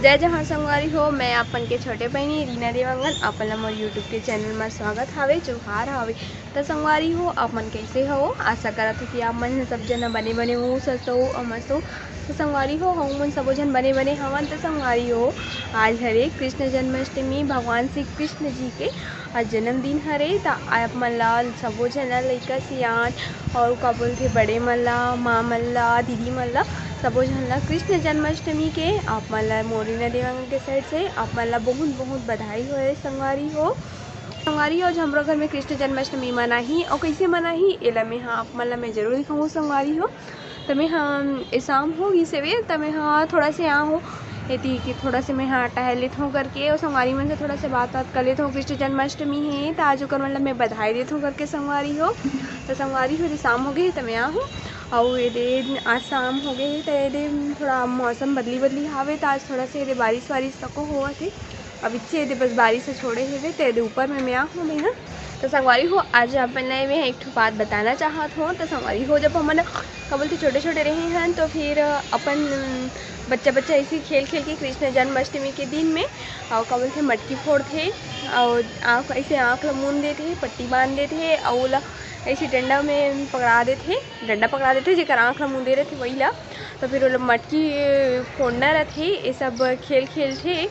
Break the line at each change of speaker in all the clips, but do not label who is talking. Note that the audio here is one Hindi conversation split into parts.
जय जहाँ संगवारी हो। मैं आपन के छोटे बहनी रीना देवांगन अपन मोर यूट्यूब के चैनल में स्वागत हावे जोहार हावे। तो संगवारी हो आप मन कैसे हो, आशा करत हो कि आप मन सब जन बने बने हो, स्वस्थ हो और मस्त हो। तो संगवारी हो हम मन सबो जन बने बने हवन। तो संगवारी हो आज हरे कृष्ण जन्माष्टमी, भगवान श्री कृष्ण जी के आज जन्मदिन हरे। तो आप मन ला सबो जन लइका सियान और का बोलते बड़े मन ला, माँ मन ला, दीदी मन ला, सबो जन ला कृष्ण जन्माष्टमी के आप मन ला मोरिना देवांगन के साइड से आप मन ला बहुत बहुत बधाई होए। संगवारी हो आज हमरो घर में कृष्ण जन्माष्टमी मनाही और कैसे मनाही एला में हाँ आप मन ला मैं जरूर दिखाऊँ। संगवारी हो तो मैं हाँ शाम होगी सेवे तो मैं हाँ थोड़ा से यहाँ हो एती कि थोड़ा से मैं हाँ टहल लेता हूँ करके और संगवारी मन से थोड़ा से बात कर लेता हूँ। कृष्ण जन्माष्टमी है तो आज ओकर मतलब मैं बधाई देता हूँ करके। संगवारी हो तो संगवारी हो शाम हो गई तो मैं यहाँ हूँ और ये आज शाम हो गए तो ये थोड़ा मौसम बदली हावे तो आज थोड़ा से ये बारिश तक हुआ थे। अब इच्छे बस बारिश से छोड़े हुए तो ऊपर में मैं हूँ मैं ना। तो संगवारी हो आज अपन मैं एक बात बताना चाहत हूँ। तो संगवारी हो जब हमन क्या बोलते छोटे छोटे रहे हैं तो फिर अपन बच्चा ऐसे खेल के कृष्ण जन्माष्टमी के दिन में और क्या बोलते मटकी फोड़ते और आँख ऐसे आँख मूंद देते, पट्टी बांध देते और ऐसी डंडा में पकड़ा देते जेकर आँख ला मूंदे रहते वही ला। तो फिर वो मटकी फोड़ना रहते ये सब खेल थे।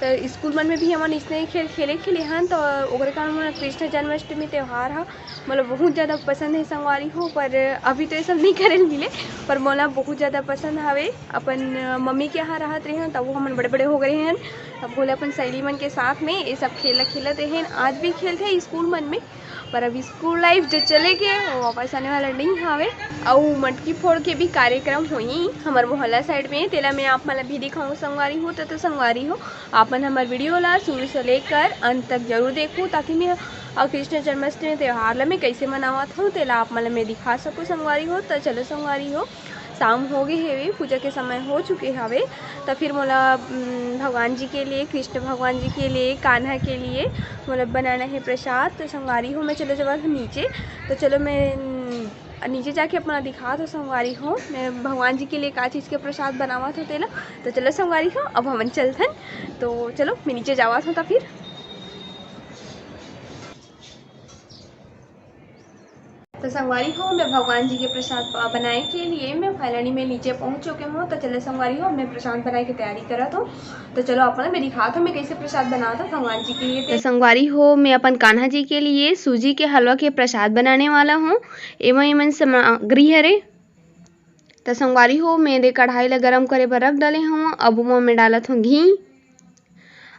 तो स्कूल मन में भी हमन इसने खेल खेले हैं। तो ओकरे कारण मोला कृष्ण जन्माष्टमी त्यौहार हा मतलब बहुत ज़्यादा पसंद है। संगवारी हो पर अभी तो ये सब नहीं करे मिले पर मोला बहुत ज़्यादा पसंद हवे। अपन मम्मी के यहाँ रहत रहे हैं तब वो हमन बड़े हो गए हैं तब बोले अपन सहेली मन के साथ में ये सब खेलते हैं। आज भी खेलते हैं स्कूल मन में पर अभी स्कूल लाइफ जो चले गए वो वापस आने वाला नहीं हावे। और मटकी फोड़ के भी कार्यक्रम हुई हमारे मोहल्ला साइड में तेला मैं आप मन भी दिखाऊँ। संगवारी हो तो संगवारी हो आप मन हमारे वीडियो ला शुरू से लेकर अंत तक जरूर देखूँ ताकि मैं कृष्ण जन्माष्टमी त्यौहार ला मैं कैसे मनावत हूँ तेला आप मन मैं दिखा सकूँ। संगवारी हो तो चलो संगवारी हो शाम हो गए हेवे, पूजा के समय हो चुके हवे। तो फिर मोला भगवान जी के लिए, कृष्ण भगवान जी के लिए, कान्हा के लिए मोला बनाना है प्रसाद। तो संगवारी हो मैं चलो जब नीचे तो चलो मैं नीचे जाके अपना दिखा दो। संगवारी हो मैं भगवान जी के लिए का चीज़ के प्रसाद बनावा था तेला। तो चलो संगवारी हो अब हमन चलथन। तो चलो मैं नीचे जावा था। तो फिर तो संगवारी हो मैं भगवान जी के प्रसाद बनाए के लिए मैं फाइनली में नीचे पहुंच चुके हूँ। तो चलो संगवारी हो मैं प्रसाद बनाए की तैयारी करा था। तो चलो अपन मैं दिखा था मैं कैसे प्रसाद बना था भगवान जी के लिए। तो संगवारी हो मैं अपन कान्हा जी के लिए सूजी के हलवा के प्रसाद बनाने वाला हूँ। एवं सामग्री हरे। तो संगवारी हो मेरे कढ़ाई ला गरम करे बर रख डाले हूँ। अब मैं डालत हूँ घी।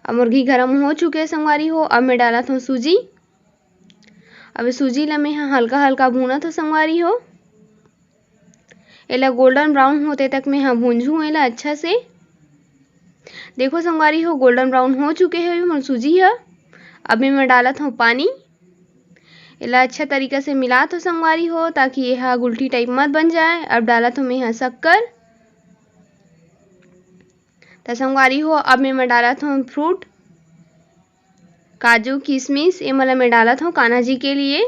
अब मोर घी गरम हो चुके संगवारी हो अब मैं डालत हूँ सूजी। अब सूजी ला मैं हल्का भूना तो संगवारी हो एला गोल्डन ब्राउन होते तक मैं भूंजूँ एला अच्छा से। देखो संगवारी हो गोल्डन ब्राउन हो चुके हैं मोर सूजी है। अब मैं डालत हूँ पानी एला अच्छा तरीका से मिला तो संगवारी हो ताकि यह गुलठी टाइप मत बन जाए। अब डालत हूँ मैं शक्कर। तो संगवारी हो अब मैं डालत हूँ फ्रूट, काजू किशमिश ये मला मैं डालत हूँ कान्हा जी के लिए।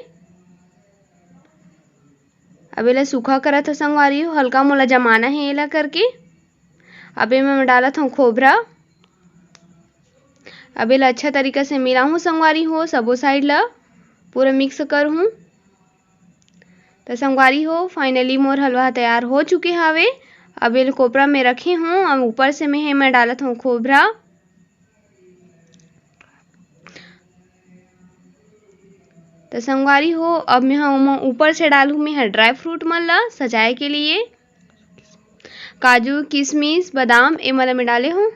अब एला सूखा करत हो संगवारी हो हल्का मोला जमाना है एला करके। अब मैं डालत हूँ खोबरा। अब एला अच्छा तरीका से मिलाऊँ संगवारी हो सबो साइड ला पूरा मिक्स करूँ। तो संगवारी हो फाइनली मोर हलवा तैयार हो चुके हावे। अब ये कोपरा में रखे हूँ और ऊपर से मैं डालत हूँ खोबरा। तो संगवारी हो अब मैं ऊपर से डालूँ मैं ड्राई फ्रूट मन ला सजाए के लिए काजू किशमिश बादाम ये मला मैं डाले हूँ।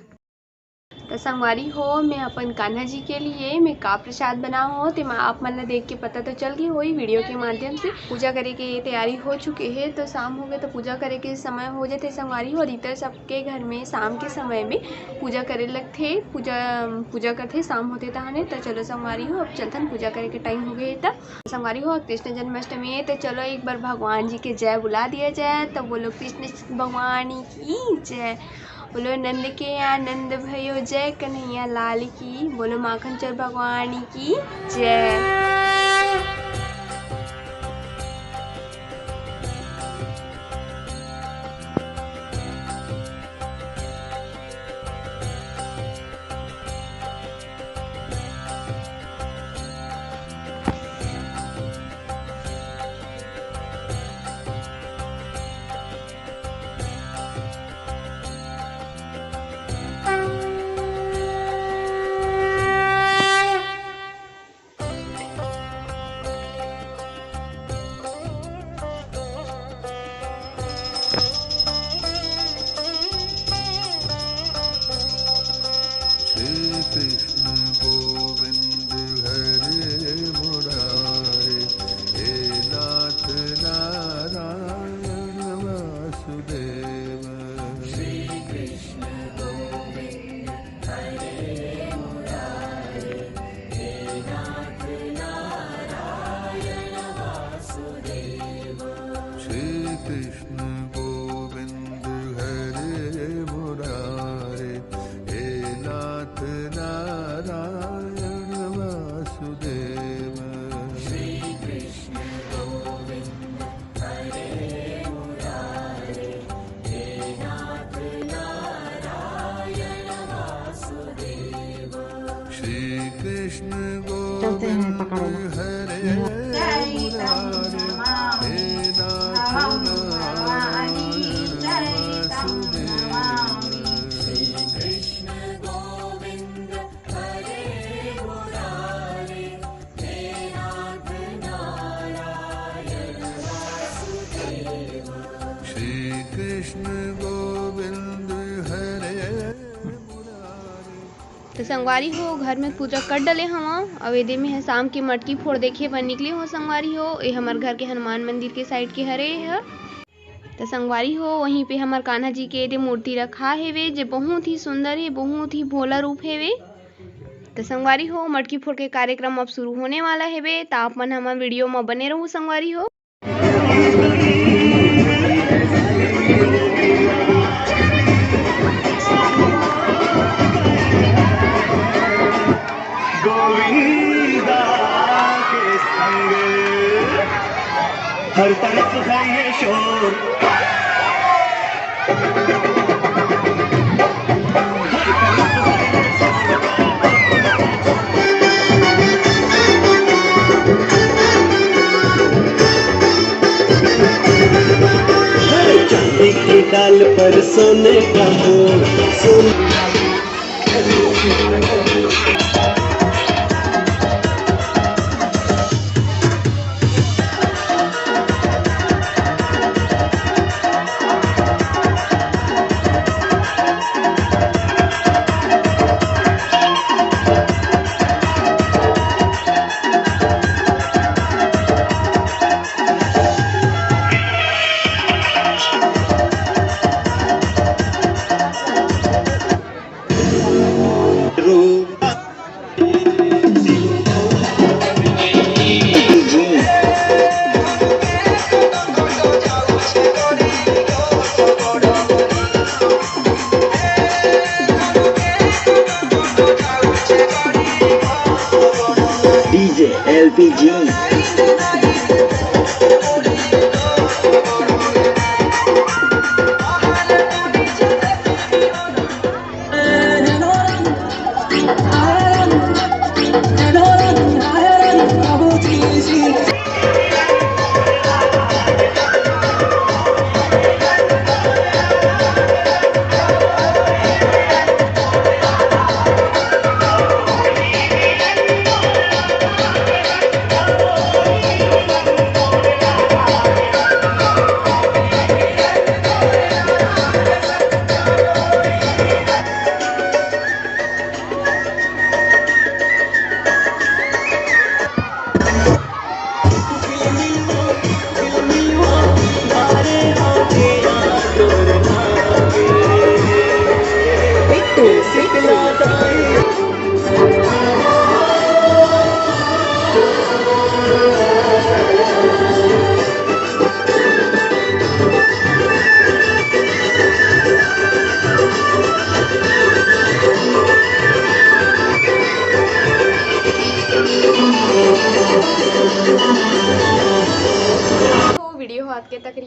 तो संगवारी हो मैं अपन कान्हा जी के लिए मैं का प्रसाद बनाओ हो ते आप मन देख के पता तो चल गई होई वीडियो के माध्यम से। पूजा करे के तैयारी हो चुके है तो शाम हो गए तो पूजा करे के समय हो जाते संगवारी हो। रीतर सबके घर में शाम के समय में पूजा करे लगथे, पूजा करते शाम होते तहने। तो चलो संगवारी हो अब चलथन पूजा करे के टाइम हो गए। तो संगवारी हो कृष्ण जन्माष्टमी है तो चलो एक बार भगवान जी के जय बुला दिया जाए। तो बोलो कृष्ण भगवान की जय, बोलो नंद के आनंद भयो जय कन्हैया लाल की, बोलो माखन चोर भगवान की जय।
कृष्ण गोविंद हरे मुरारे, हे नाथ नारायण वासुदेव। श्री कृष्ण गोविंद हरे मुरारे, हे नाथ नारायण वासुदेव। श्री कृष्ण गोविंद हरे मुरारे, नाथ नारायण वासुदेव। श्री कृष्ण गोविंद हरे मुरारे, हे नाथ नारायण वासुदेव। श्री कृष्ण गोविंद हरे मुरारे, हे नाथ नारायण वासुदेव। कृष्ण गोविंद हरे मुरारे।
तो संगवारी हो घर में पूजा कर डले हवा अवेदे में है शाम की मटकी फोड़ देखे बन निकले हो। संगवारी हो ये हमार घर के हनुमान मंदिर के साइड के हरे है। तो संगवारी हो वहीं पे हमार कान्हा जी के दे मूर्ति रखा हेवे जो बहुत ही सुंदर है, बहुत ही भोला रूप हेवे। तो संगवारी हो मटकी फोड़ के कार्यक्रम अब शुरू होने वाला हेवे। तो आप मन हमार वीडियो में बने रहो संगवारी हो।
गोविंदा के संग हर तरफ है ये शोर, चांदी की डाल पर सोने का मोर, DJ LPG।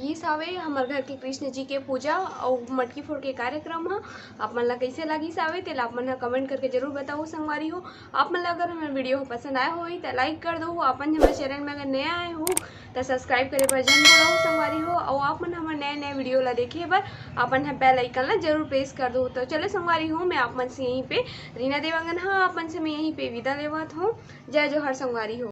लगिस हवे हमार घर के कृष्ण जी के पूजा और मटकी फोड़ के कार्यक्रम ह। आप मन ला कैसे लगिस हवे तेला आप मन ह कमेंट करके जरूर बताओ संगवारी हो। आप मन ला अगर हमार वीडियो पसंद आए होही तो लाइक कर दो। अपन हमारे चैनल में अगर नया आए हो तो सब्सक्राइब करे पर जन बोलो संगवारी हो। और आप मन हमारे नए नए वीडियो ला देखे बर अपन ह बेल आइकन ला जरूर प्रेस कर दो। तो चलो संगवारी हो, मैं आप मन से यहीं पे रीना देवांगन हाँ अपन से मैं यहीं पे विदा लेवत हूँ। जय जोहर संगवारी हो।